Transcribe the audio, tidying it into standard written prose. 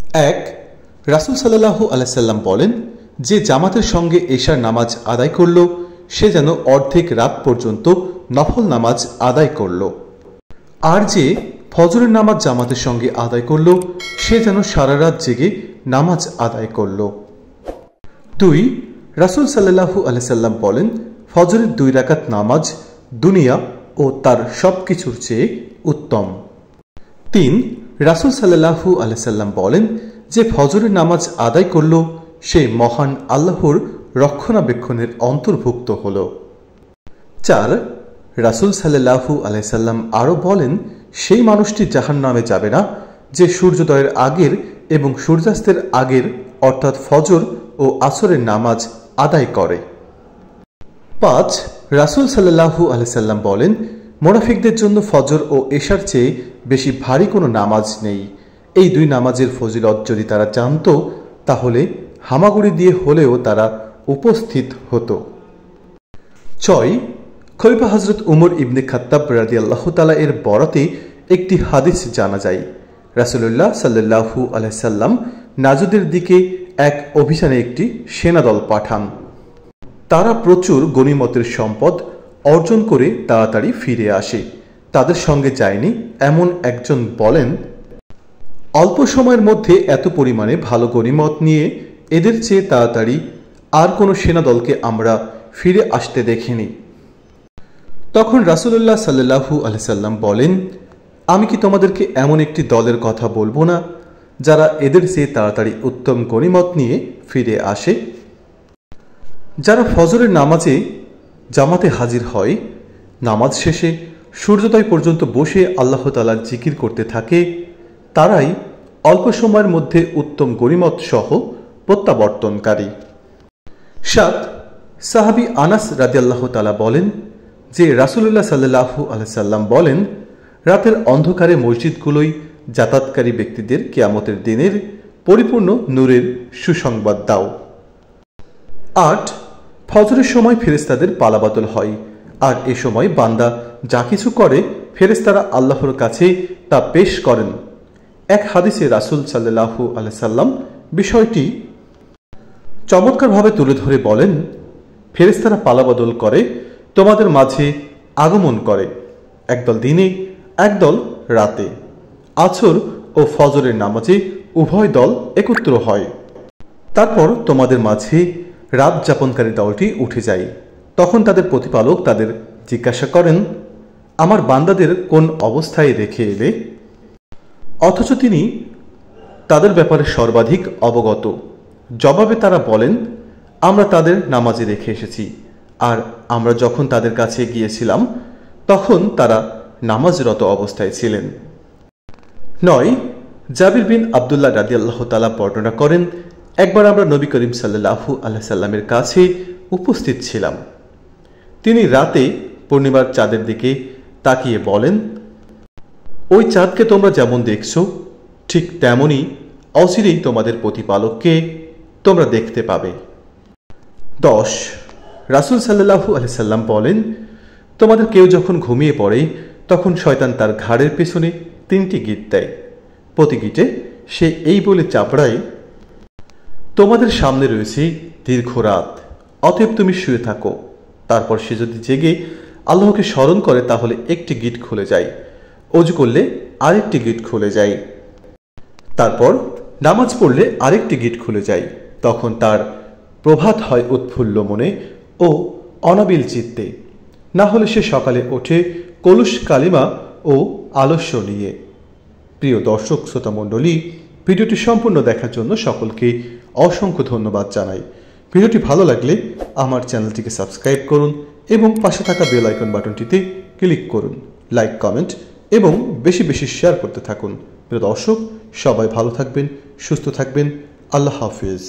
এক, রাসূল সাল্লাল্লাহু আলাইহি সাল্লাম বলেন, যে জামাতের সঙ্গে এশার নামাজ আদায় করল সে যেন অর্ধেক রাত পর্যন্ত নফল নামাজ আদায় করল, আর যে ফজরের নামাজ জামাতের সঙ্গে আদায় করল সে যেন সারা রাত জেগে নামাজ আদায় করল। 2, রাসূল সাল্লাল্লাহু আলাইহি সাল্লাম বলেন, ফজরের 2 রাকাত নামাজ দুনিয়া ও তার সবকিছুর চেয়ে উত্তম। 3, রাসূল সাল্লাল্লাহু আলাইহি সাল্লাম বলেন, যে ফজরের নামাজ আদায় করল সে মহান আল্লাহর রক্ষণাবেক্ষণের অন্তর্ভুক্ত হল। 4, রাসূল সাল্লাল্লাহু আলাইহি সাল্লাম আরও বলেন, সেই মানুষটি জাহান্নামে যাবে না যে সূর্যোদয়ের আগের এবং সূর্যাস্তের আগের অর্থাৎ ফজর ও আসরের নামাজ আদায় করে। 5, রাসূল সাল্লাল্লাহু আলাইহি সাল্লাম বলেন, মুনাফিকদের জন্য ফজর ও এশার চেয়ে বেশি ভারী কোনো নামাজ নেই। এই 2 নামাজের ফজিলত যদি তারা জানত তাহলে হামাগুড়ি দিয়ে হলেও তারা উপস্থিত হতো। 6, খলিফা হযরত উমর ইবনে খাত্তাব রাদিয়াল্লাহু তাআলা এর বরাতে একটি হাদিস জানা যায়। রাসূলুল্লাহ সাল্লাল্লাহু আলাইহি সাল্লাম নাজদের দিকে এক অভিযানে একটি সেনাদল পাঠান। তারা প্রচুর গনিমতের সম্পদ অর্জন করে তাড়াতাড়ি ফিরে আসে। তাদের সঙ্গে যায়নি এমন একজন বলেন, অল্প সময়ের মধ্যে এত পরিমাণে ভালো গনিমত নিয়ে এদের চেয়ে তাড়াতাড়ি আর কোনো সেনাদলকে আমরা ফিরে আসতে দেখিনি। তখন রাসূলুল্লাহ সাল্লাল্লাহু আলাইহি সাল্লাম বলেন, আমি কি তোমাদেরকে এমন একটি দলের কথা বলবো না যারা এদের চেয়ে তাড়াতাড়ি উত্তম গনিমত নিয়ে ফিরে আসে? যারা ফজরের নামাজে জামাতে হাজির হয়, নামাজ শেষে সূর্যোদয় পর্যন্ত বসে আল্লাহ তাআলার জিকির করতে থাকে, তারাই অল্প সময়ের মধ্যে উত্তম গনিমত সহ প্রত্যাবর্তনকারী। 7, সাহাবী আনাস রাদিয়াল্লাহু তাআলা বলেন যে রাসূলুল্লাহ সাল্লাল্লাহু আলাইহি সাল্লাম বলেন, রাতের অন্ধকারে মসজিদগুলোই যাতায়াতকারী ব্যক্তিদের কিয়ামতের দিনের পরিপূর্ণ নূরের সুসংবাদ দাও। 8, ফজরের সময় ফেরেশতাদের পালাবদল হয়, আর এ সময় বান্দা যা কিছু করে ফেরেশতারা আল্লাহর কাছে তা পেশ করেন। এক হাদিসে রাসূল সাল্লাল্লাহু আলাইহি সাল্লাম বিষয়টি চমৎকারভাবে তুলে ধরে বলেন, ফেরেশতারা পালাবদল করে তোমাদের মাঝে আগমন করে, একদল দিনে একদল রাতে। আসর ও ফজরের নামাজে উভয় দল একত্র হয়। তারপর তোমাদের মাঝে রাত যাপনকারী দলটি উঠে যায়। তখন তাদের প্রতিপালক তাদের জিজ্ঞাসা করেন, আমার বান্দাদের কোন অবস্থায় রেখে এলে? অথচ তিনি তাদের ব্যাপারে সর্বাধিক অবগত। জবাবে তারা বলেন, আমরা তাদের নামাজে রেখে এসেছি, আর আমরা যখন তাদের কাছে গিয়েছিলাম তখন তারা নামাজরত অবস্থায় ছিলেন। 9, জাবির বিন আব্দুল্লাহ রাদিয়াল্লাহু তাআলা বর্ণনা করেন, একবার আমরা নবী করিম সাল্লাল্লাহু আলাইহি সাল্লামের কাছে উপস্থিত ছিলাম। তিনি রাতে পূর্ণিমার চাঁদের দিকে তাকিয়ে বলেন, ওই চাঁদকে তোমরা যেমন দেখছো ঠিক তেমনই অচিরেই তোমাদের প্রতিপালককে তোমরা দেখতে পাবে। 10, রাসূল সাল্লাল্লাহু আলাইহি সাল্লাম বলেন, তোমাদের কেউ যখন ঘুমিয়ে পড়ে তখন শয়তান তার ঘাড়ের পেছনে 3টি গিঁট দেয়। প্রতি গিঁটে সে এই বলে চাপড়ায়, তোমাদের সামনে রয়েছে দীর্ঘ রাত, অতএব তুমি শুয়ে থাকো। তারপর সে যদি জেগে আল্লাহকে স্মরণ করে তাহলে একটি গিঁট খুলে যায়, ওযু করলে আরেকটি গিঁট খুলে যায়, তারপর নামাজ পড়লে আরেকটি গিঁট খুলে যায়। তখন তার প্রভাত হয় উৎফুল্ল মনে ও অনাবিল চিত্তে, না হলে সে সকালে ওঠে কলুষ কালিমা ও আলস্য নিয়ে। প্রিয় দর্শক শ্রোতা মণ্ডলী, ভিডিওটি সম্পূর্ণ দেখার জন্য সকলকে অসংখ্য ধন্যবাদ জানাই। ভিডিওটি ভালো লাগলে আমার চ্যানেলটিকে সাবস্ক্রাইব করুন এবং পাশে থাকা বেল আইকন বাটনটিতে ক্লিক করুন। লাইক, কমেন্ট এবং বেশি বেশি শেয়ার করতে থাকুন। প্রিয় দর্শক, সবাই ভালো থাকবেন, সুস্থ থাকবেন। আল্লাহ হাফেজ।